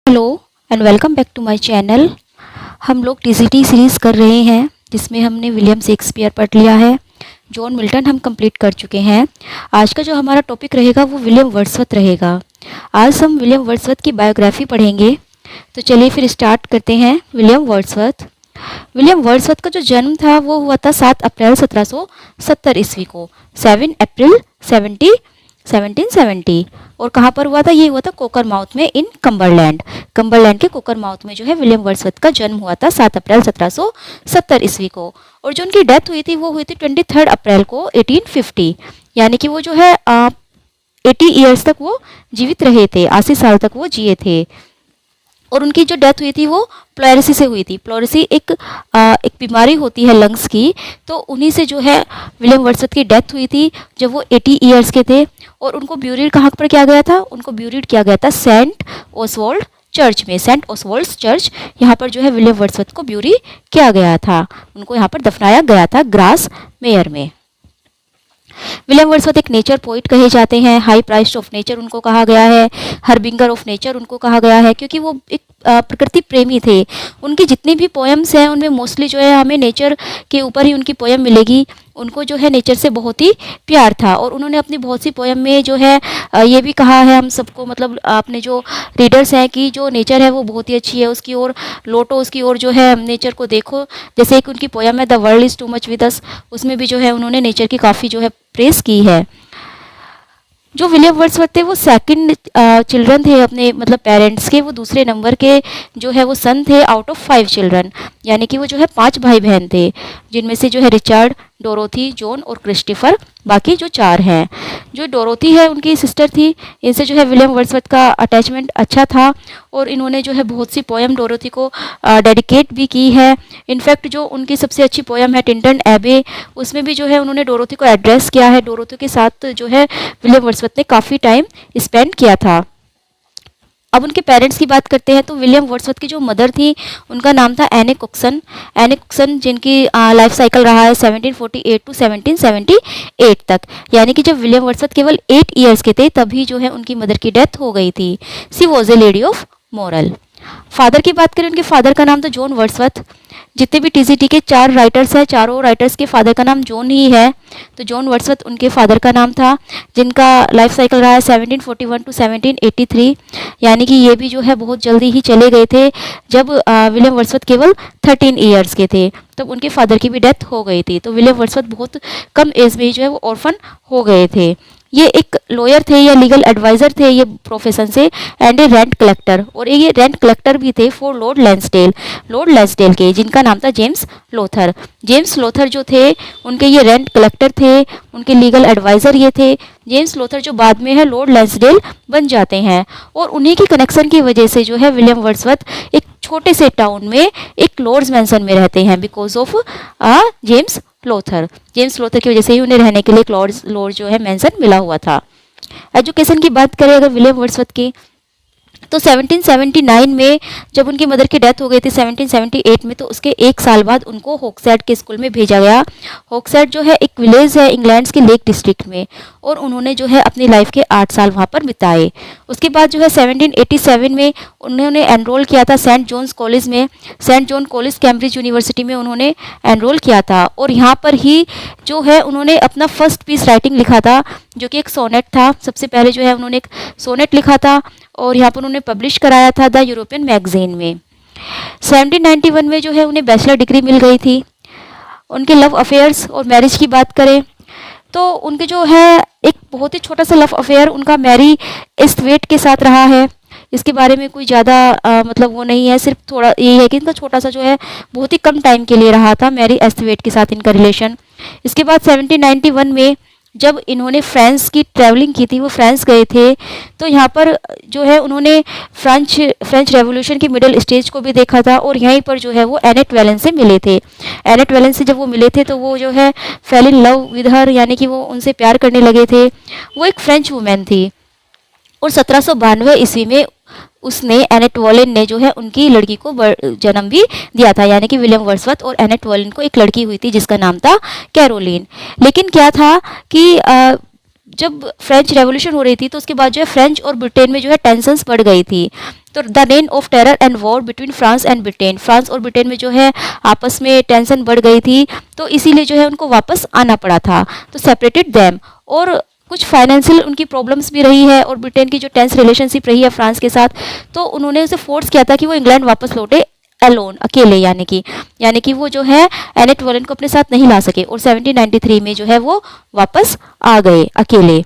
Hello and welcome back to my channel. हम लोग TGT series कर रहे हैं जिसमें हमने विलियम शेक्सपियर पढ़ लिया है। जॉन मिल्टन हम कंप्लीट कर चुके हैं। आज का जो हमारा टॉपिक रहेगा वो विलियम वर्ड्सवर्थ रहेगा। आज हम विलियम वर्ड्सवर्थ की बायोग्राफी पढ़ेंगे। तो चलिए फिर स्टार्ट करते हैं। विलियम वर्ड्सवर्थ का जो जन्म था वो हुआ था 7 अप्रैल 1770 ईस्वी को, 7 अप्रैल 1770। और कहाँ पर हुआ था? ये हुआ था कोकरमाउथ में इन कम्बरलैंड के कोकरमाउथ में जो है विलियम वर्ड्सवर्थ का जन्म हुआ था 7 अप्रैल 1770 ईस्वी को। और जो उनकी डेथ हुई थी वो हुई थी 23 अप्रैल को 1850। यानी कि वो जो है 80 ईयर्स तक वो जीवित रहे थे, 80 साल तक वो जिए थे। और उनकी जो डेथ हुई थी वो प्लेरेसी से हुई थी। प्लेरेसी एक बीमारी होती है लंग्स की, तो उन्हीं से जो है विलियम वर्ड्सवर्थ की डेथ हुई थी जब वो 80 ईयर्स के थे। और उनको ब्यूरिड कहाँ पर किया गया था? उनको ब्यूरिड किया गया था सेंट ओसवाल्ड चर्च में। सेंट ओसवाल्ड चर्च, यहाँ पर जो है विलियम वर्ड्सवर्थ को ब्यूरी किया गया था। उनको यहाँ पर दफनाया गया था ग्रास मेयर में। विलियम वर्ड्सवर्थ एक नेचर पोइट कहे जाते हैं। हाई प्राइस्ट ऑफ नेचर उनको कहा गया है। हरबिंगर ऑफ नेचर उनको कहा गया है, क्योंकि वो एक प्रकृति प्रेमी थे। उनकी जितनी भी पोएम्स हैं उनमें मोस्टली जो है हमें नेचर के ऊपर ही उनकी पोएम मिलेगी। उनको जो है नेचर से बहुत ही प्यार था। और उन्होंने अपनी बहुत सी पोएम में जो है ये भी कहा है हम सबको, मतलब अपने जो रीडर्स हैं, कि जो नेचर है वो बहुत ही अच्छी है, उसकी ओर लौटो, उसकी ओर जो है नेचर को देखो। जैसे एक उनकी पोएम है the world is too much with us, उसमें भी जो है उन्होंने नेचर की काफ़ी जो है प्रेस की है। जो विलियम वर्ड्सवर्थ थे वो सेकंड चिल्ड्रन थे अपने मतलब पेरेंट्स के। वो दूसरे नंबर के जो है वो सन थे आउट ऑफ 5 चिल्ड्रन। यानी कि वो जो है 5 भाई बहन थे, जिनमें से जो है रिचर्ड, डोरोथी, जॉन और क्रिस्टोफर, बाकी जो 4 हैं। जो डोरोथी है उनकी सिस्टर थी। इनसे जो है विलियम वर्ड्सवर्थ का अटैचमेंट अच्छा था और इन्होंने जो है बहुत सी पोएम डोरोथी को डेडिकेट भी की है। इनफैक्ट जो उनकी सबसे अच्छी पोएम है टिंटन एबे, उसमें भी जो है उन्होंने डोरोथी को एड्रेस किया है। डोरोथी के साथ जो है विलियम वर्ड्सवर्थ ने काफ़ी टाइम स्पेंड किया था। अब उनके पेरेंट्स की बात करते हैं तो विलियम वर्ड्सवर्थ की जो मदर थी उनका नाम था एने कुक्सन। एने कुक्सन जिनकी लाइफ साइकिल रहा है 1748 टू 1778 तक। यानी कि जब विलियम वर्ड्सवर्थ केवल 8 ईयर्स के थे तभी जो है उनकी मदर की डेथ हो गई थी। She was a lady of moral. Father की बात करें, उनके फादर का नाम था जॉन वर्ड्सवर्थ। जितने भी टीजीटी के 4 राइटर्स हैं, चारों राइटर्स के फादर का नाम जॉन ही है। तो जॉन वर्ड्सवर्थ उनके फादर का नाम था, जिनका लाइफ साइकिल रहा है 1741 टू 1783। यानी कि ये भी जो है बहुत जल्दी ही चले गए थे। जब विलियम वर्ड्सवर्थ केवल 13 ईयर्स के थे तब उनके फादर की भी डेथ हो गई थी। तो विलियम वर्ड्सवर्थ बहुत कम एज में ही जो है वो ऑर्फन हो गए थे। ये एक लॉयर थे या लीगल एडवाइज़र थे ये प्रोफेशन से, एंड ए रेंट कलेक्टर। और ये रेंट कलेक्टर भी थे फॉर लॉर्ड लैंसडेल के, जिनका नाम था जेम्स लोथर। जेम्स लोथर जो थे उनके ये रेंट कलेक्टर थे, उनके लीगल एडवाइज़र ये थे। जेम्स लोथर जो बाद में है लॉर्ड लैंसडेल बन जाते हैं। और उन्हीं की कनेक्शन की वजह से जो है विलियम वर्ड्सवर्थ एक छोटे से टाउन में एक लॉर्ड्स मैंसन में रहते हैं, बिकॉज ऑफ जेम्स लोथर की वजह से ही उन्हें रहने के लिए एक लॉर्ड जो है मैंसन मिला हुआ था। एजुकेशन की बात करें अगर विलियम वर्ड्सवर्थ की, तो 1779 में जब उनकी मदर की डेथ हो गई थी 1778 में, तो उसके 1 साल बाद उनको हॉक्सैड के स्कूल में भेजा गया। हॉक्सैड जो है एक विलेज है इंग्लैंड के लेक डिस्ट्रिक्ट में, और उन्होंने जो है अपनी लाइफ के 8 साल वहाँ पर बिताए। उसके बाद जो है 1787 में उन्होंने एनरोल किया था सेंट जॉन्स कॉलेज में। Saint John college Cambridge university में उन्होंने एनरोल किया था। और यहाँ पर ही जो है उन्होंने अपना फर्स्ट पीस राइटिंग लिखा था, जो कि एक सोनेट था। सबसे पहले जो है उन्होंने एक सोनेट लिखा था और यहाँ पर उन्होंने पब्लिश कराया था द यूरोपियन मैगजीन में। 1791 में जो है उन्हें बैचलर डिग्री मिल गई थी। उनके लव अफेयर्स और मैरिज की बात करें तो उनके जो है एक बहुत ही छोटा सा लव अफेयर उनका मैरी एस्थवेट के साथ रहा है। इसके बारे में कोई ज़्यादा मतलब वो नहीं है, सिर्फ थोड़ा यही है कि इनका छोटा सा जो है बहुत ही कम टाइम के लिए रहा था मैरी एस्थवेट के साथ इनका रिलेशन। इसके बाद 1791 में जब इन्होंने फ्रांस की ट्रैवलिंग की थी, वो फ्रांस गए थे, तो यहाँ पर जो है उन्होंने फ्रेंच रेवोल्यूशन की मिडिल स्टेज को भी देखा था। और यहीं पर जो है वो एनेट वेलेन से मिले थे। एनेट वेलेन से जब वो मिले थे तो वो जो है fail in love with her, यानी कि वो उनसे प्यार करने लगे थे। वो एक फ्रेंच वुमेन थी और 1792 ईस्वी में उसने एनेट वॉलेन ने जो है उनकी लड़की को जन्म भी दिया था। यानी कि विलियम वर्ड्सवर्थ और एनेट वॉलेन को एक लड़की हुई थी जिसका नाम था कैरोलीन। लेकिन क्या था कि जब फ्रेंच रेवोल्यूशन हो रही थी तो उसके बाद जो है फ्रेंच और ब्रिटेन में जो है टेंशंस बढ़ गई थी। तो the rain of terror and war between France and Britain, France और ब्रिटेन में जो है आपस में टेंशन बढ़ गई थी, तो इसीलिए जो है उनको वापस आना पड़ा था। तो सेपरेटेड देम, और कुछ फाइनेंशियल उनकी प्रॉब्लम्स भी रही है, और ब्रिटेन की जो टेंस रिलेशनशिप रही है फ्रांस के साथ, तो उन्होंने उसे फोर्स किया था कि वो इंग्लैंड वापस लौटे अलोन, अकेले, यानी कि वो जो है एनेट वॉलेन को अपने साथ नहीं ला सके, और 1793 में जो है वो वापस आ गए अकेले।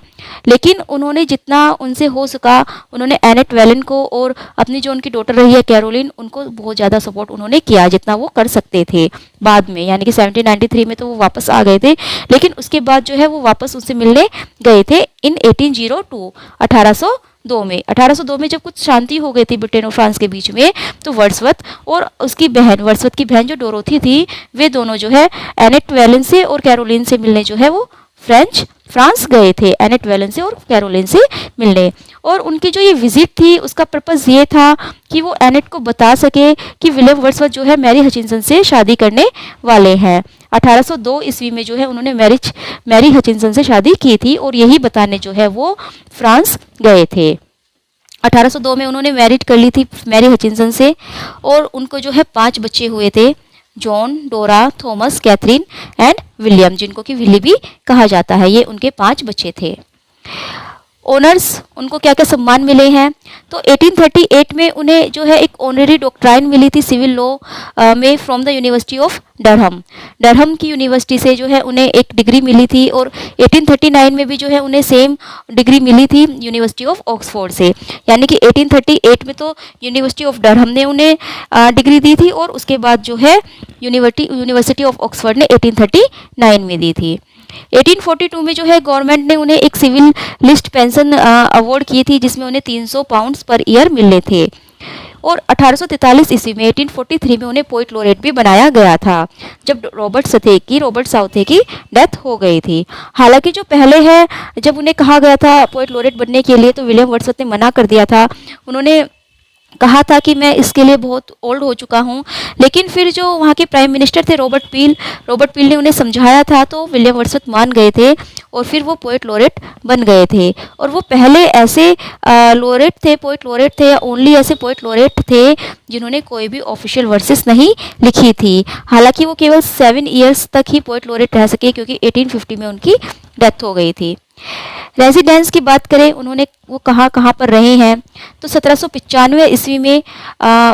लेकिन उन्होंने जितना उनसे हो सका, उन्होंने एनेट वेलन को और अपनी जो उनकी डॉटर रही है कैरोलिन, उनको बहुत ज़्यादा सपोर्ट उन्होंने किया जितना वो कर सकते थे बाद में, यानी कि 1793 में तो वो वापस आ गए थे, लेकिन उसके बाद जो है वो वापस उनसे मिलने गए थे इन 1802, 1802 में। 1802 में जब कुछ शांति हो गई थी ब्रिटेन और फ्रांस के बीच में, तो वर्ड्सवर्थ और उसकी बहन, वर्ड्सवर्थ की बहन जो डोरोथी थी, वे दोनों जो है एनेट वेलन से और कैरोलिन से मिलने जो है वो फ्रांस गए थे, एनेट वेलन से और कैरोलिन से मिलने। और उनकी जो ये विजिट थी उसका पर्पस ये था कि वो एनेट को बता सके कि विलियम वर्ड्सवर्थ जो है मैरी हचिंसन से शादी करने वाले हैं। 1802 ईस्वी में जो है उन्होंने मैरी हचिंसन से शादी की थी, और यही बताने जो है वो फ्रांस गए थे। 1802 में उन्होंने मैरिड कर ली थी मैरी हचिंसन से, और उनको जो है 5 बच्चे हुए थे, जॉन, डोरा, थॉमस, कैथरीन एंड विलियम, जिनको कि विली भी कहा जाता है। ये उनके 5 बच्चे थे। ऑनर्स, उनको क्या क्या सम्मान मिले हैं, तो 1838 में उन्हें जो है एक ऑनरी डॉक्ट्राइन मिली थी सिविल लॉ में from the university of Durham की यूनिवर्सिटी से जो है उन्हें एक डिग्री मिली थी, और 1839 में भी जो है उन्हें सेम डिग्री मिली थी यूनिवर्सिटी ऑफ ऑक्सफोर्ड से। यानी कि 1838 में तो यूनिवर्सिटी ऑफ डरहम ने उन्हें डिग्री दी थी, और उसके बाद जो है यूनिवर्सिटी ऑफ ऑक्सफोर्ड ने 1839 में दी थी। 1842 में जो है गवर्नमेंट ने उन्हें एक सिविल लिस्ट पेंशन अवार्ड की थी, जिसमें उन्हें 300 पाउंड्स पर ईयर मिले थे। और 1843 ईस्वी में 1843 में उन्हें पोइट लॉरेट भी बनाया गया था, जब रॉबर्ट साउथे की डेथ हो गई थी। हालांकि जो पहले है, जब उन्हें कहा गया था पोइट लॉरेट बनने के लिए, तो विलियम वर्ड्सवर्थ ने मना कर दिया था। उन्होंने कहा था कि मैं इसके लिए बहुत ओल्ड हो चुका हूँ, लेकिन फिर जो वहाँ के प्राइम मिनिस्टर थे रॉबर्ट पील ने उन्हें समझाया था, तो विलियम वर्ड्सवर्थ मान गए थे, और फिर वो पोइट लॉरेट बन गए थे। और वो पहले ऐसे पोइट लॉरेट थे, या ओनली ऐसे पोइट लॉरेट थे जिन्होंने कोई भी ऑफिशियल वर्सेस नहीं लिखी थी। हालांकि वो केवल 7 ईयर्स तक ही पोइट लॉरेट रह सके, क्योंकि 1850 में उनकी डेथ हो गई थी। रेजिडेंस की बात करें, उन्होंने वो कहाँ पर रहे हैं, तो 1795 ईस्वी में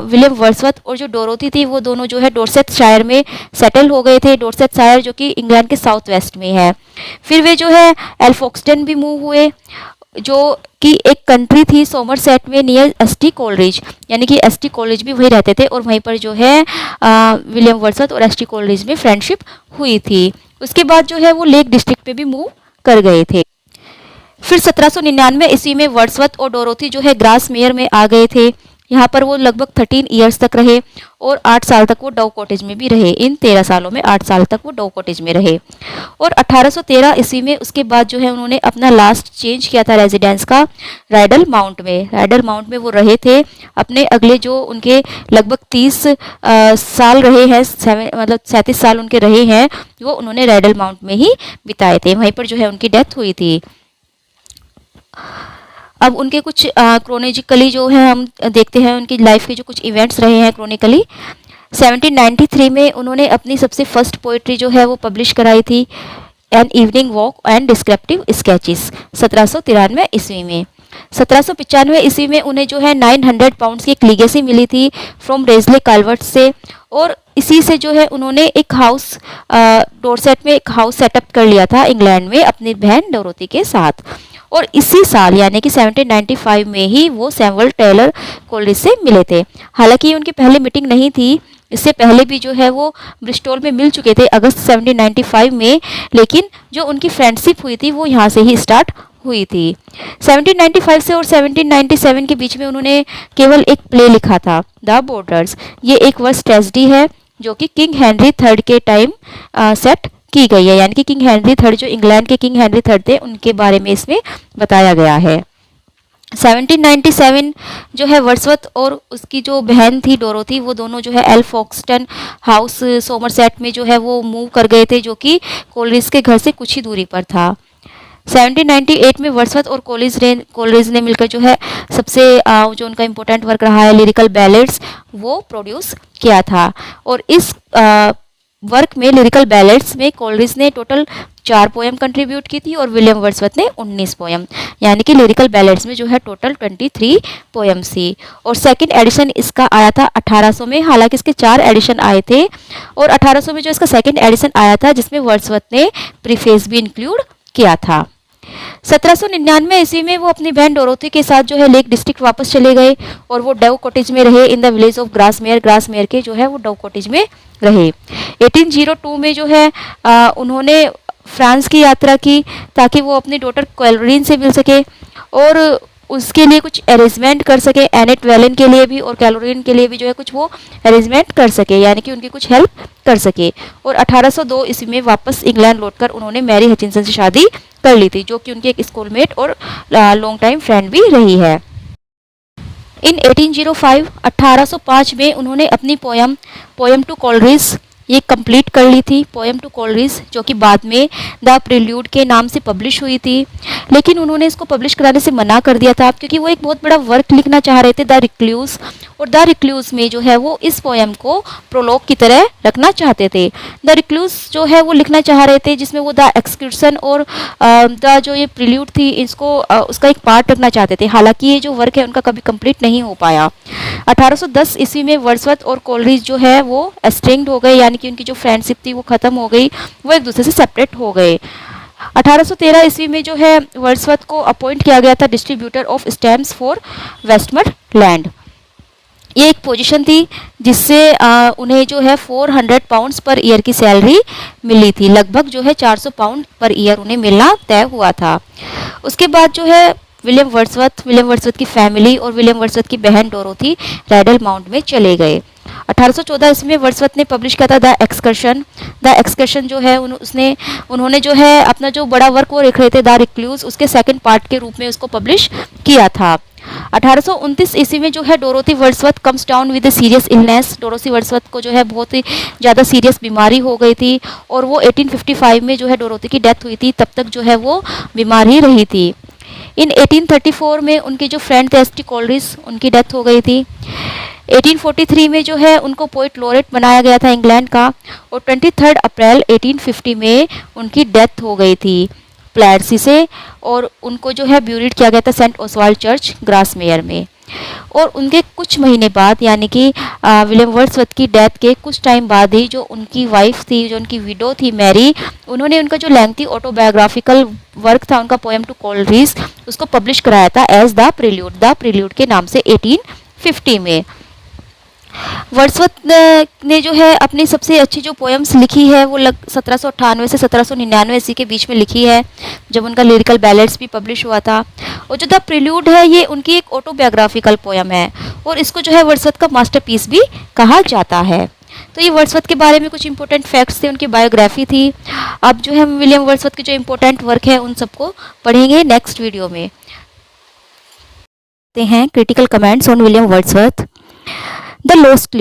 विलियम वर्ड्सवर्थ और जो डोरोथी थी, वो दोनों जो है डॉर्सेटशायर में सेटल हो गए थे। डॉर्सेटशायर जो कि इंग्लैंड के साउथ वेस्ट में है। फिर वे जो है एल्फोक्सटन भी मूव हुए, जो कि एक कंट्री थी सोमरसेट में नियर एसटी कॉलेज, यानी कि एसटी कॉलेज भी वही रहते थे, और वहीं पर जो है विलियम वर्ड्सवर्थ और एसटी कॉलेज में फ्रेंडशिप हुई थी। उसके बाद जो है वो लेक डिस्ट्रिक्ट में भी मूव कर गए थे। फिर 1799 ईस्वी में वर्ड्सवर्थ और डोरोथी जो है ग्रासमेयर में आ गए थे। यहाँ पर वो लगभग 13 ईयर्स तक रहे, और 8 साल तक वो डव कॉटेज में भी रहे। इन 13 सालों में 8 साल तक वो डव कॉटेज में रहे। और 1813 ईस्वी में उसके बाद जो है उन्होंने अपना लास्ट चेंज किया था रेजिडेंस का राइडल माउंट में वो रहे थे। अपने अगले जो उनके लगभग 30 साल रहे हैं, मतलब 37 साल उनके रहे हैं, वो उन्होंने राइडल माउंट में ही बिताए थे। वहीं पर जो है उनकी डेथ हुई थी। अब उनके कुछ क्रोनोलॉजिकली जो है हम देखते हैं, उनकी लाइफ के जो कुछ इवेंट्स रहे हैं क्रोनिकली। 1793 में उन्होंने अपनी सबसे फर्स्ट पोइट्री जो है वो पब्लिश कराई थी, N evening walk and descriptive sketches, 1793 ईस्वी में। 1795 ईस्वी में उन्हें जो है 900 पाउंड्स की एक लीगेसी मिली थी फ्रॉम रेजले काल्वर्ट से, और इसी से जो है उन्होंने एक हाउस डॉर्सेट में एक हाउस सेटअप कर लिया था इंग्लैंड में अपनी बहन डोरोथी के साथ। और इसी साल यानी कि 1795 में ही वो सैमुअल टेलर कोलरिज से मिले थे। हालांकि उनकी पहले मीटिंग नहीं थी, इससे पहले भी जो है वो ब्रिस्टोल में मिल चुके थे अगस्त 1795 में, लेकिन जो उनकी फ्रेंडशिप हुई थी वो यहाँ से ही स्टार्ट हुई थी। 1795 से और 1797 के बीच में उन्होंने केवल एक प्ले लिखा था, द बॉर्डर्स। ये एक वर्स ट्रेजेडी है जो कि किंग हेनरी थर्ड के टाइम सेट की गई है, यानी कि किंग हेनरी थर्ड जो इंग्लैंड के किंग हेनरी थर्ड थे उनके बारे में इसमें बताया गया है। 1797 जो है वर्ड्सवर्थ और उसकी जो बहन थी डोरोथी, वो दोनों जो है एल्फोक्सटन हाउस सोमरसेट में जो है वो मूव कर गए थे, जो कि कोलरिज के घर से कुछ ही दूरी पर था। 1798 में वर्ड्सवर्थ और कोलरिज ने मिलकर जो है सबसे जो उनका इम्पोर्टेंट वर्क रहा है लिरिकल बैलेड्स वो प्रोड्यूस किया था। और इस वर्क में लिरिकल बैलेड्स में कोलरिज ने टोटल 4 पोएम कंट्रीब्यूट की थी और विलियम वर्ड्सवर्थ ने 19 पोएम, यानी कि लिरिकल बैलेड्स में जो है टोटल 23 पोएम्स थी। और सेकंड एडिशन इसका आया था 1800 में, हालांकि इसके 4 एडिशन आए थे और 1800 में जो इसका सेकंड एडिशन आया था जिसमें वर्ड्सवर्थ ने प्रीफेस भी इंक्लूड किया था। 1799 ईस्वी में वो अपनी बहन डोरोथी के साथ जो है लेक डिस्ट्रिक्ट वापस चले गए और वो डव कॉटेज में रहे इन द विलेज ऑफ ग्रासमेयर के जो है वो डव कॉटेज में रहे। 1802 में जो है उन्होंने फ्रांस की यात्रा की ताकि वो अपनी डॉटर कैरोलिन से मिल सके और उसके लिए कुछ अरेंजमेंट कर सके, एनेट वेलन के लिए भी और कैरोलिन के लिए भी जो है कुछ वो अरेंजमेंट कर सके, यानी कि उनकी कुछ हेल्प कर सके। और 1802 ईस्वी में वापस इंग्लैंड लौटकर उन्होंने मैरी हचिंसन से शादी कर ली थी जो कि उनकी एक स्कूलमेट और लॉन्ग टाइम फ्रेंड भी रही है। इन 1805 में उन्होंने अपनी पोएम टू कोलरिज ये कंप्लीट कर ली थी, पोएम टू कोलरिज, जो कि बाद में द प्रिल्यूड के नाम से पब्लिश हुई थी। लेकिन उन्होंने इसको पब्लिश कराने से मना कर दिया था क्योंकि वो एक बहुत बड़ा वर्क लिखना चाह रहे थे, द रिक्लूज, और द रिक्लूज में जो है वो इस पोएम को प्रोलॉग की तरह रखना चाहते थे। द रिक्लूज जो है वो लिखना चाह रहे थे जिसमें वो द एक्सक्यूशन और द जो ये प्रिल्यूड थी इसको उसका एक पार्ट रखना चाहते थे। हालांकि ये जो वर्क है उनका कभी कंप्लीट नहीं हो पाया। 1810 ईस्वी में वर्ड्सवर्थ और कोलरिज जो है वो एस्ट्रेंग्ड हो गए, यानी कि उनकी जो फ्रेंडशिप थी वो खत्म हो गई, वो एक दूसरे से सेपरेट हो गए। 1813 ईस्वी में जो है वर्ड्सवर्थ को अपॉइंट किया गया था distributor of stamps for Westmorland. ये एक पोजीशन थी जिससे उन्हें जो है 400 पाउंड्स पर ईयर की सैलरी मिली थी, लगभग जो है 400 पाउंड पर ईयर उन्हें मिलना तय हुआ था। उसके बाद जो है विलियम वर्ड्सवर्थ की फैमिली और विलियम वर्ड्सवर्थ की बहन डोरोथी रैडल माउंट में चले गए। 1814 ईस्वी में वर्ड्सवर्थ ने पब्लिश किया था द एक्सकर्शन जो है उन्होंने जो है अपना जो बड़ा वर्क वो लिख रहे थे द रिक्लूज, उसके सेकंड पार्ट के रूप में उसको पब्लिश किया था। 1829 ईस्वी में जो है Dorothy Wordsworth comes down with serious illness, Dorothy Wordsworth को जो है बहुत ही ज़्यादा सीरियस बीमारी हो गई थी और वो 1855 में जो है डोरोथी की डेथ हुई थी, तब तक जो है वो बीमार ही रही थी। इन 1834 में उनके जो फ्रेंड थे एस.टी. कोलरिज, उनकी डेथ हो गई थी। 1843 में जो है उनको पोइट लॉरेट बनाया गया था इंग्लैंड का और 23 अप्रैल 1850 में उनकी डेथ हो गई थी प्लेडसी से और उनको जो है ब्यूरिड किया गया था सेंट ओसवाल्ड चर्च ग्रासमेयर में। और उनके कुछ महीने बाद यानी कि विलियम वर्ड्सवर्थ की डेथ के कुछ टाइम बाद ही जो उनकी वाइफ थी, जो उनकी विडो थी मैरी, उन्होंने उनका जो लेंथी ऑटोबायोग्राफिकल वर्क था उनका पोएम टू कोलरिज उसको पब्लिश कराया था एज द प्रिल्यूड के नाम से 1850 में। वर्ड्सवर्थ ने जो है अपनी सबसे अच्छी जो पोएम्स लिखी है वो 1798 से 1799 ईस्वी के बीच में लिखी है जब उनका लिरिकल बैलेड्स भी पब्लिश हुआ था। और जो द प्रिल्यूड है ये उनकी एक ऑटोबायोग्राफिकल पोएम है और इसको जो है वर्ड्सवर्थ का मास्टरपीस भी कहा जाता है। तो ये वर्ड्सवर्थ के बारे में कुछ इंपॉर्टेंट फैक्ट्स थे, उनकी बायोग्राफी थी। अब जो है हम विलियम वर्ड्सवर्थ के जो इंपॉर्टेंट वर्क है उन सबको पढ़ेंगे नेक्स्ट वीडियो में। हैं critical comments on William Wordsworth. The lost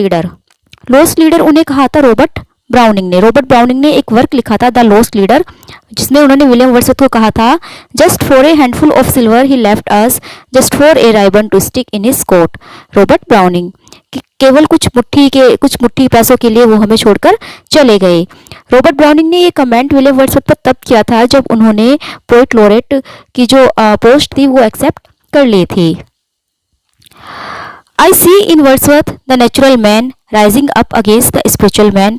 leader उन्हें कहा था रॉबर्ट ब्राउनिंग ने एक वर्क लिखा था द लॉस्ट लीडर जिसमें उन्होंने विलियम वर्ड्सवर्थ को कहा था just for a handful of silver he left us, just for a ribbon to stick in his coat. Robert Browning केवल कुछ मुट्ठी पैसों के लिए वो हमें छोड़कर चले गए। रॉबर्ट ब्राउनिंग ने ये कमेंट विलियम वर्ड्सवर्थ पर तब किया था जब उन्होंने पोइट लॉरेट की जो पोस्ट थी वो एक्सेप्ट कर ली थी। I see in Wordsworth the natural man rising up against the spiritual man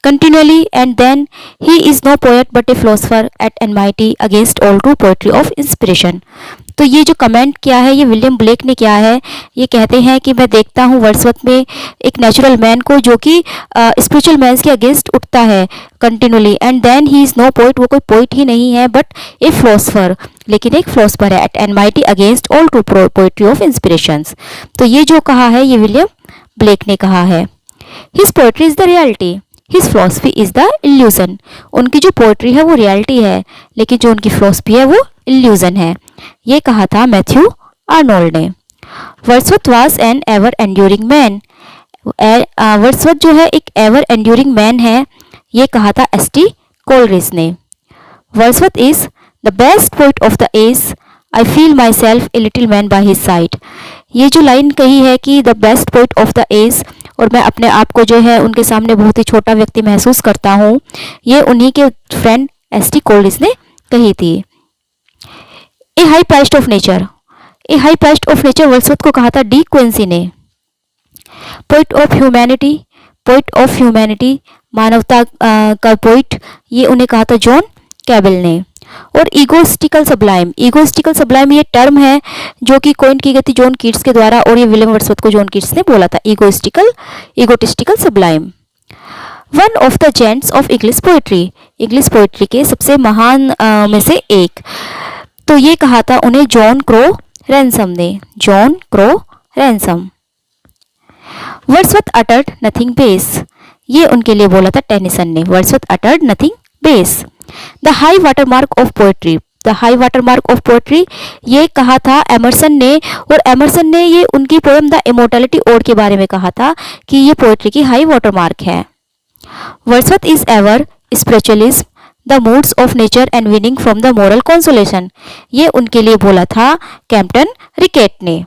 continually, and then he is no poet but a philosopher at enmity against all true poetry of inspiration। तो ये जो comment किया है ये William Blake ने किया है। ये कहते हैं कि मैं देखता हूँ वर्ड्सवर्थ में एक नेचुरल मैन को जो कि स्पिरिचुअल मैन्स के अगेंस्ट उठता है continuously, and then he is no poet, वो कोई पोइट ही नहीं है बट ए फिलोसफर, लेकिन एक फिलोसफर है, at enmity against all true poetry of inspirations. तो ये जो कहा है ये विलियम ब्लेक ने कहा है। His poetry is the reality, his philosophy is the illusion. उनकी जो पोइट्री है वो रियलिटी है लेकिन जो उनकी फिलोसफी है वो इल्यूजन है। ये कहा था मैथ्यू आर्नोल्ड ने। Wordsworth was an ever enduring man, Wordsworth जो है एक एवर एंड्यूरिंग मैन है, ये कहा था एस.टी. कोलरिज ने। Wordsworth is the best poet of the age, I feel myself a little man by his side. ये जो लाइन कही है कि the best poet of the age, और मैं अपने आप को जो है उनके सामने बहुत ही छोटा व्यक्ति महसूस करता हूँ, ये उन्हीं के फ्रेंड एस टी कोल्डिस ने कही थी। A high priest of nature, a high priest of nature Wordsworth को कहा था डी क्विंसी ने। Poet of humanity, poet of humanity मानवता का पोइट, ये उन्हें कहा था जॉन कैबल ने। और ईगोइस्टिकल सब्लाइम, ईगोइस्टिकल सब्लाइम ये टर्म है जो कि कॉइन की गई थी जॉन कीट्स के द्वारा, और ये विलियम वर्ड्सवर्थ को जॉन कीट्स ने बोला था, egotistical sublime. One of the giants of English poetry, English poetry के सबसे महान में से एक, तो ये कहा था उन्हें जॉन क्रो रैनसम ने, John crow ransom. Wordsworth uttered nothing base, ये उनके लिए बोला था टेनिसन ने, Wordsworth uttered nothing base. The high water mark of poetry, the high water mark of poetry ये कहा था एमरसन ने, और एमरसन ने ये उनकी पोएम द इमोर्टैलिटी ओड के बारे में कहा था कि ये पोएट्री की हाई वाटर मार्क है। Wordsworth is ever spiritualism, the moods of nature and winning from the moral consolation, ये उनके लिए बोला था कैम्पटन रिकेट ने।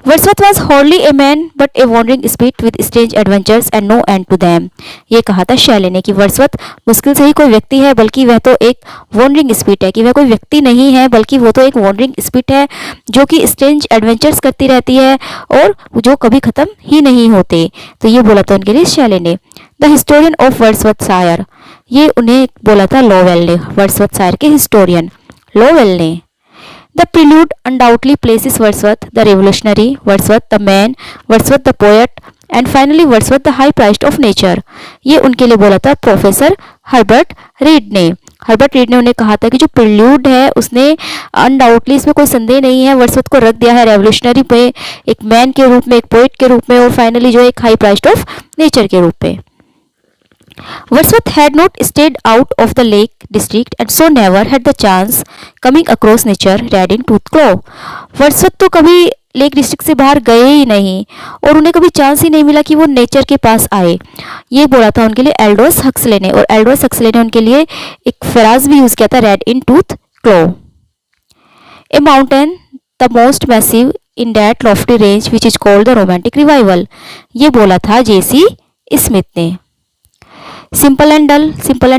वर्ड्सवर्थ was hardly a man but a wandering spirit with strange adventures and no end to them, ये कहा था शैले ने कि वर्ड्सवर्थ मुश्किल से ही कोई व्यक्ति है, बल्कि वह तो एक वॉन्डरिंग स्पिरिट है, कि वह कोई व्यक्ति नहीं है बल्कि वो तो एक वॉन्डरिंग स्पिरिट है जो कि स्ट्रेंज एडवेंचर्स करती रहती है और जो कभी खत्म ही नहीं होते। तो ये बोला था उनके लिए शैले ने। द हिस्टोरियन ऑफ वर्ड्सवर्थ शायर, ये उन्हें बोला था लोवेल ने, वर्ड्सवर्थ शायर के हिस्टोरियन लोवेल ने। The prelude undoubtedly places Wordsworth the revolutionary, Wordsworth the man, Wordsworth the poet, and finally Wordsworth the high priest of nature, ये उनके लिए बोला था प्रोफेसर हर्बर्ट रीड ने। हर्बर्ट रीड ने उन्हें कहा था कि जो प्रिल्यूड है उसने अनडाउटली, इसमें कोई संदेह नहीं है, वर्ड्सवर्थ को रख दिया है रेवोल्यूशनरी पे, एक मैन के रूप में, एक पोइट के रूप में, और फाइनली जो एक हाई प्राइस्ट ऑफ नेचर के रूप में। Wordsworth had not stayed out of the Lake District and so never had the chance coming across nature red in Toothclaw. Wordsworth तो कभी लेक डिस्ट्रिक्ट से बाहर गए ही नहीं और उन्हें कभी चांस ही नहीं मिला कि वो नेचर के पास आए, ये बोला था उनके लिए एल्डोस हक्सले ने। और एल्डोस हक्सले ने उनके लिए एक फ्राज भी यूज किया था, red in tooth claw. A mountain the most massive in that lofty range which is called the romantic revival, ये बोला था जेसी स्मिथ ने। सिंपल एंड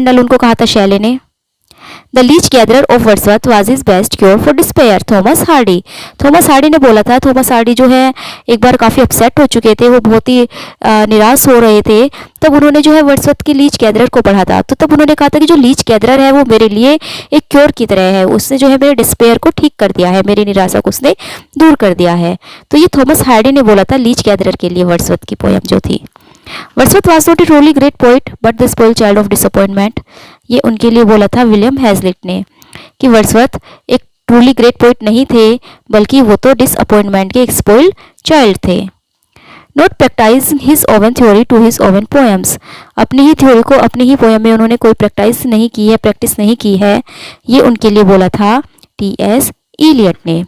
डल उनको कहा था शैले ने। The leech gatherer of Wordsworth was his best cure for despair, Thomas Hardy, Thomas Hardy ने बोला था। थॉमस हार्डी जो है एक बार काफ़ी अपसेट हो चुके थे, वो बहुत ही निराश हो रहे थे, तब उन्होंने जो है वर्ड्सवर्थ की लीच गैदरर को पढ़ा था। तो तब उन्होंने कहा था कि जो लीच गैदरर है वो मेरे लिए एक क्योर की तरह है, उसने जो है मेरे डिस्पेयर को ठीक कर दिया है, मेरी निराशा को उसने दूर कर दिया है। तो ये थॉमस हार्डी ने बोला था लीच गैदरर के लिए वर्ड्सवर्थ की पोएम जो थी। Wordsworth was not a truly great poet but the spoiled child of disappointment, ये उनके लिए बोला था विलियम हैजलिट ने कि वर्ड्सवर्थ एक ट्रूली ग्रेट पोइट नहीं थे बल्कि वो तो डिसअपॉइंटमेंट के एक स्पॉइल्ड चाइल्ड थे। Not practise his own theory to his own poems, अपनी ही थ्योरी को अपनी ही पोएम में उन्होंने कोई प्रैक्टिस नहीं की है, प्रैक्टिस नहीं की है, ये उनके लिए बोला था टी.एस. इलियट ने।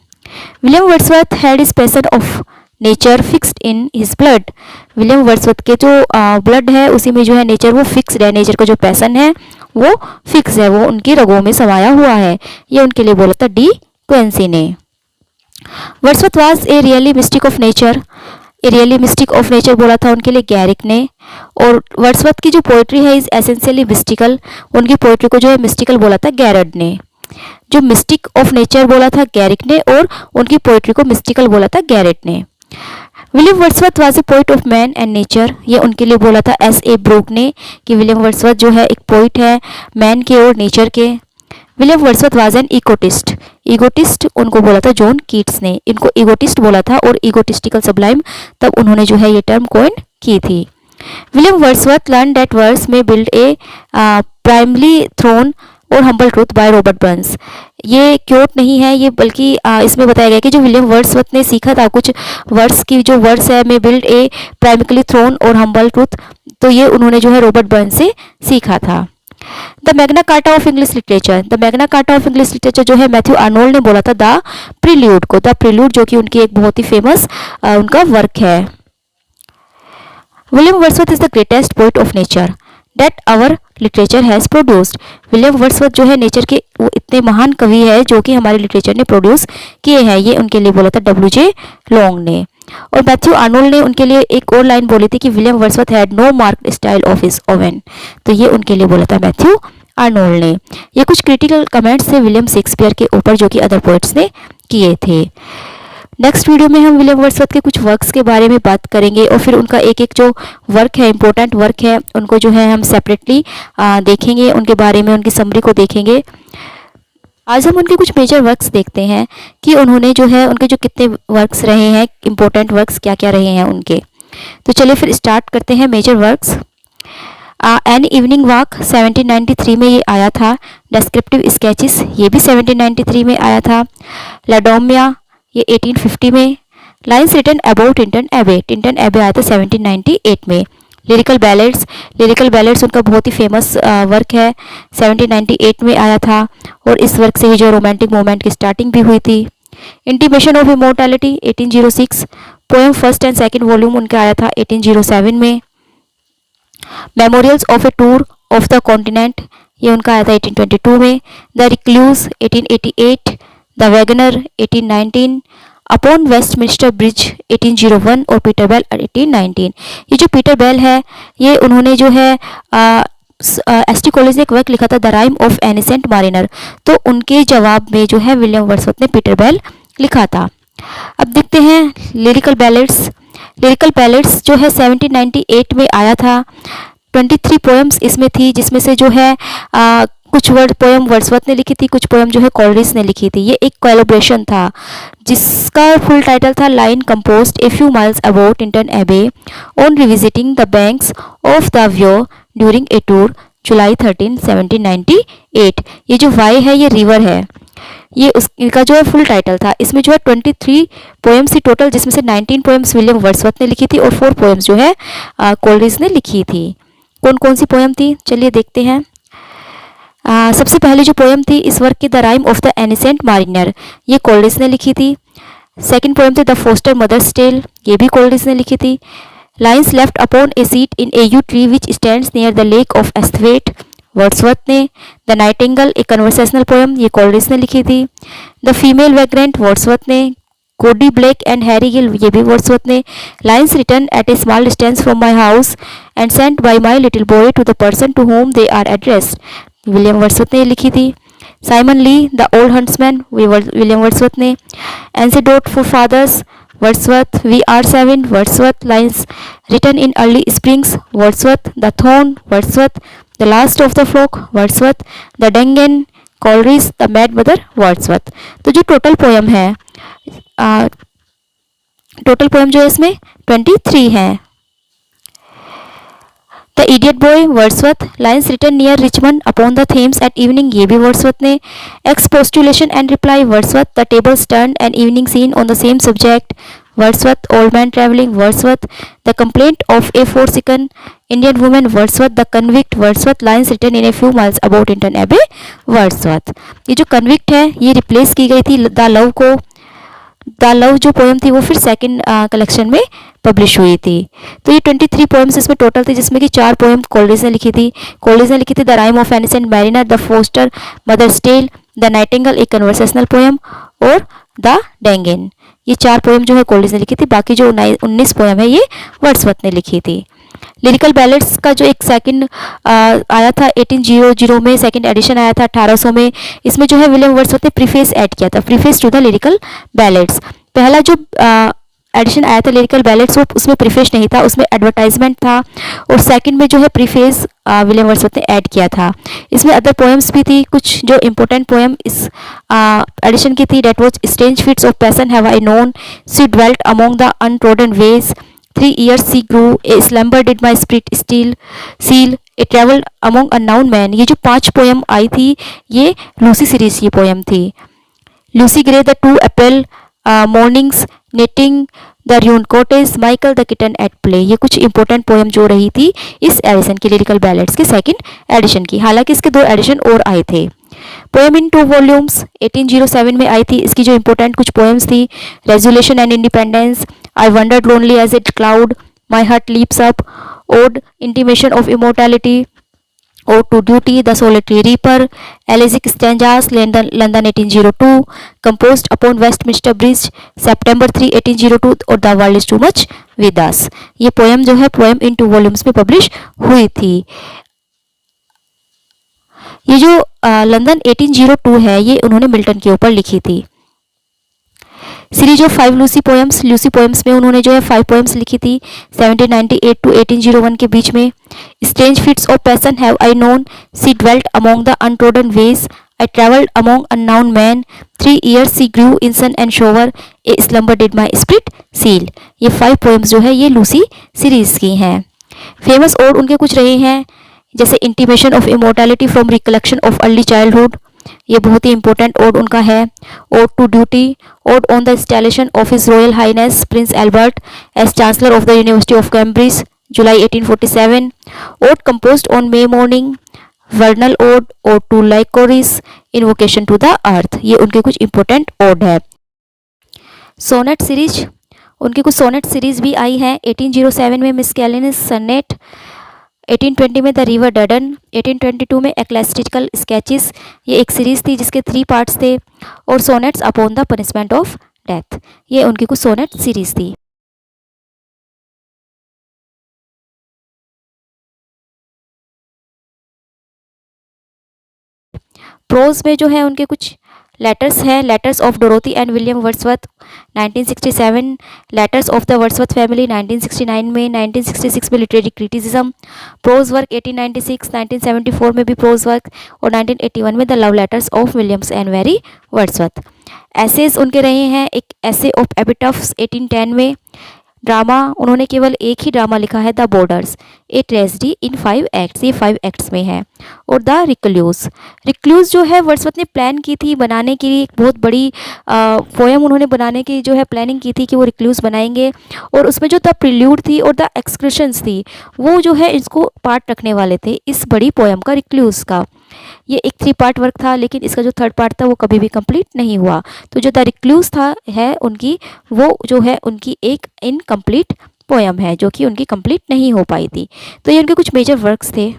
William Wordsworth had his passion of nature fixed in his blood, William Wordsworth के जो ब्लड है उसी में जो है नेचर वो फिक्स्ड है, नेचर का जो पैशन है वो फिक्स है, वो उनकी रगों में समाया हुआ है, ये उनके लिए बोला था डी क्विंसी ने। Wordsworth was a really mistake of nature, a really mistake of nature बोला था उनके लिए गैरिक ने। और वर्ड्सवर्थ की जो पोइट्री है इज एसेंशियली मिस्टिकल, उनकी पोइट्री को जो है मिस्टिकल बोला था गैरड ने। जो मिस्टिक ऑफ नेचर बोला था गैरिक ने और उनकी पोइट्री को मिस्टिकल बोला था गैरेट ने। William Wordsworth was a poet of man and nature, ये उनके लिए बोला था एस.ए. ब्रूक ने कि विलियम वर्ड्सवर्थ जो है एक पोइट है मैन के और नेचर के। William Wordsworth was an egotist, egotist उनको बोला था जॉन कीट्स ने, इनको इगोटिस्ट बोला था और इगोटिस्टिकल सब्लाइम तब उन्होंने जो है ये टर्म कॉइन की थी। William Wordsworth learn that words में बिल्ड ए प्राइमली थ्रोन और humble truth by Robert Burns, ये क्योट नहीं है ये, बल्कि इसमें बताया गया कि जो विलियम वर्ड्सवर्थ ने सीखा था कुछ वर्ड्स की जो वर्ड्स है में बिल्ड ए प्राइमली थ्रोन और हम्बल ट्रूथ, तो ये उन्होंने जो है रॉबर्ट बर्न्स से सीखा था। The Magna Carta of English literature, the Magna Carta of English literature जो है मैथ्यू आर्नोल्ड ने बोला था द प्रील्यूड को, द प्रील्यूड जो कि उनकी एक बहुत ही फेमस उनका वर्क है। William Wordsworth is the greatest poet of nature that our literature has produced. William Wordsworth जो है नेचर के वो इतने महान कवि है जो कि हमारे लिटरेचर ने प्रोड्यूस किए हैं, ये उनके लिए बोला था W.J. लॉन्ग ने। और मैथ्यू आर्नोल्ड ने उनके लिए एक और लाइन बोली थी कि William Wordsworth had no marked style of his own, तो ये उनके लिए बोला था मैथ्यू आर्नोल्ड ने। ये कुछ क्रिटिकल कमेंट्स थे विलियम शेक्सपियर के ऊपर जो कि अदर पोएट्स ने किए थे। नेक्स्ट वीडियो में हम विलियम वर्ड्सवर्थ के कुछ वर्क्स के बारे में बात करेंगे और फिर उनका एक एक जो वर्क है, इंपॉर्टेंट वर्क है, उनको जो है हम सेपरेटली देखेंगे, उनके बारे में उनकी समरी को देखेंगे। आज हम उनके कुछ मेजर वर्क्स देखते हैं कि उन्होंने जो है उनके जो कितने वर्क्स रहे हैं, इंपॉर्टेंट वर्क्स क्या क्या रहे हैं उनके। तो चलिए फिर स्टार्ट करते हैं major works. An evening walk 1793 में ये आया था। डिस्क्रिप्टिव स्केचेस ये भी 1793 में आया था। लाडोमिया ये 1850 में। लाइन्स रिटन अबाउट टिंटन एबे, टिंटन एबे आया था 1798 में। लिरिकल बैलेड्स उनका बहुत ही फेमस वर्क है, 1798 में आया था और इस वर्क से ही जो रोमांटिक मूवमेंट की स्टार्टिंग भी हुई थी। Intimation of immortality 1806। Poem first and second volume उनका आया था 1807 में। Memorials of A tour of the continent ये उनका आया था 1822 में। The recluse 1888। The Wagner 1819। Upon Westminster bridge 1801 और पीटर बेल 1819। ये जो पीटर बेल है ये उन्होंने जो है एसटी कॉलेज ने एक वर्क लिखा था द राइम ऑफ एनिसेंट मारिनर, तो उनके जवाब में जो है विलियम वर्ड्सवर्थ ने पीटर बेल लिखा था। अब देखते हैं लिरिकल बैलेड्स जो है 1798 में आया था। 23 पोएम्स इसमें थी, जिसमें से जो है कुछ पोएम वर्ड्सवर्थ ने लिखी थी, कुछ पोएम जो है कॉलरिज ने लिखी थी। ये एक कोलैबोरेशन था जिसका फुल टाइटल था line composed a few miles about Tintern Abbey on revisiting the banks of the Wye during a tour July 13, 1798। ये जो वाई है ये रिवर है, ये उसका जो है फुल टाइटल था। इसमें जो है 23 पोएम्स थी टोटल, जिसमें से 19 पोएम्स विलियम वर्ड्सवर्थ ने लिखी थी और 4 पोएम्स जो है कॉलरिज ने लिखी थी। कौन कौन सी पोएम थी चलिए देखते हैं। सबसे पहली जो पोएम थी इस वर्क की the rime of the ancient mariner, ये कॉलरिज ने लिखी थी। सेकंड पोएम थी द फोस्टर मदर्स टेल, ये भी कॉलरिज ने लिखी थी। Lines left upon a seat in a yew tree which stands near the lake of Esthwaite, Wordsworth ने। The nightingale a conversational poem, ये कॉलरिज ने लिखी थी। द फीमेल वैग्रेंट, वर्ड्सवर्थ ने। कोडी ब्लैक एंड हैरी गिल, ये भी वर्ड्सवर्थ ने। Lines written at a small distance from my house and sent by my little boy to the person to whom they are addressed, William Wordsworth ने लिखी थी। Simon Lee the old huntsman, William Wordsworth ने। Anecdote for fathers, Wordsworth. We are 7, Wordsworth. Lines written in early springs, Wordsworth. The thorn, Wordsworth. The last of the flock, Wordsworth. The dungeon, Coleridge. The mad mother, Wordsworth. तो जो total poem है जो है इसमें 23 है। The idiot boy, Wordsworth. Lines written near Richmond upon the Thames at evening, ये भी Wordsworth ने। Expostulation and reply, Wordsworth. The tables turned an evening scene on the same subject, Wordsworth. Old man travelling, Wordsworth. The complaint of a forsaken Indian woman, Wordsworth. The convict, Wordsworth. Lines written in a few miles about Tintern Abbey, Wordsworth. ये जो convict है ये replace की गई थी the love को। The love जो poem थी वो फिर सेकंड कलेक्शन में पब्लिश हुई थी। तो ये 23 पोएम्स इसमें टोटल थी, जिसमें कि 4 पोएम कॉलरिज ने लिखी थी। The rime of ancient mariner, the foster mother's tale, the nightingale एक कन्वर्सेशनल पोएम और द डेंगन, ये 4 पोएम जो है कॉलरिज ने लिखी थी। बाकी जो 19 पोएम है ये वर्ड्सवर्थ ने लिखी थी। लिरिकल बैलेड्स का जो एक सेकंड आया था 1800 में, सेकंड एडिशन आया था 1800 में। इसमें जो है विलियम वर्ड्सवर्थ ने प्रीफेस ऐड किया था, preface to the lyrical ballads. पहला जो एडिशन आया था लिरिकल बैलेड्स वो उसमें प्रीफेस नहीं था, उसमें एडवर्टाइजमेंट था। और सेकंड में जो है प्रीफेस विलियम वर्ड्सवर्थ ने ऐड किया था। इसमें अदर पोएम्स भी थी, कुछ जो इंपॉर्टेंट पोएम इस एडिशन की थी। Date was strange fits of passion have I known, she dwelt among the untrodden ways, 3 years she grew, a slumber did my spirit still seal, a traveled among unknown men। ये जो 5 poem आई थी ये Lucy series की poem थी। Lucy Gray, the 2 April mornings, nutting the ruined cottage, Michael the kitten at play, ये कुछ important poem जो रही थी इस एडिशन की, लिरिकल बैलेड्स के सेकंड एडिशन की। हालांकि इसके 2 एडिशन और आए थे। पोएम इन 2 वॉल्यूम्स 1807 में आई थी। इसकी जो इंपॉर्टेंट कुछ पोएम्स थी, resolution and independence, I wandered lonely as a cloud, my heart leaps up, ode, intimation of immortality, Ode to Duty, The Solitary Reaper, Elegiac Stanzas, London 1802, composed upon Westminster Bridge, September 3, 1802 और The World is Too Much With Us। ये poem जो है poem in 2 volumes में publish हुई थी। ये जो London 1802 है ये उन्होंने मिल्टन के ऊपर लिखी थी। सीरीज ऑफ 5 लूसी पोएम्स में उन्होंने जो है 5 पोएम्स लिखी थी 1798 टू 1801 के बीच में। Strange fits of passion have I known, she dwelt among the untrodden ways, I travelled among unknown man, 3 years she grew in sun and shower, a slumber did my spirit seal. ये 5 poems जो है ये Lucy series की हैं। Famous odd उनके कुछ रहे हैं जैसे intimation of immortality from recollection of early childhood, ये बहुत ही इंपॉर्टेंट ओड उनका है। Ode to duty, ode on the installation of his royal highness prince Albert as chancellor of the university of Cambridge, July 1847। Ode composed on May morning, vernal ode, ode to Lycoris, invocation to the earth, ये उनके कुछ important ode है। Sonnet series, उनकी कुछ sonnet series भी आई है। 1807 में miss कैलिनिस सनेट, 1820 में द रिवर डेडन, 1822 में एक्लेस्टिकल स्केचेस, ये एक सीरीज थी जिसके 3 पार्ट्स थे, और sonnets upon the punishment of death, ये उनकी कुछ सोनेट सीरीज थी। प्रोज में जो है उनके कुछ लेटर्स हैं। Letters of Dorothy and William Wordsworth 1967, letters of the Wordsworth family 1969 में, 1966 में लिटरेरी क्रिटिसिज्म, प्रोज वर्क 1896, 1974 में भी प्रोज वर्क, और 1981 में the love letters of Williams and Mary Wordsworth. Essays उनके रहे हैं, एक एसे ऑफ एपिटफ्स 1810 में। ड्रामा उन्होंने केवल एक ही ड्रामा लिखा है, the borders, a tragedy in 5 acts, ये 5 एक्ट्स में है। और द रिक्लूज जो है वर्ड्सवर्थ ने प्लान की थी बनाने की, एक बहुत बड़ी पोएम उन्होंने बनाने की जो है प्लानिंग की थी कि वो रिक्लूज बनाएंगे, और उसमें जो द प्रिल्यूड थी और द एक्सक्रिशंस थी वो जो है इसको पार्ट रखने वाले थे इस बड़ी पोएम का, रिक्लूज का। ये एक 3 पार्ट वर्क था, लेकिन इसका जो 3rd पार्ट था वो कभी भी कंप्लीट नहीं हुआ। तो जो द रिक्लूज था है उनकी, वो जो है उनकी एक इनकम्प्लीट पोएम है जो कि उनकी कंप्लीट नहीं हो पाई थी। तो ये उनके कुछ मेजर वर्क्स थे।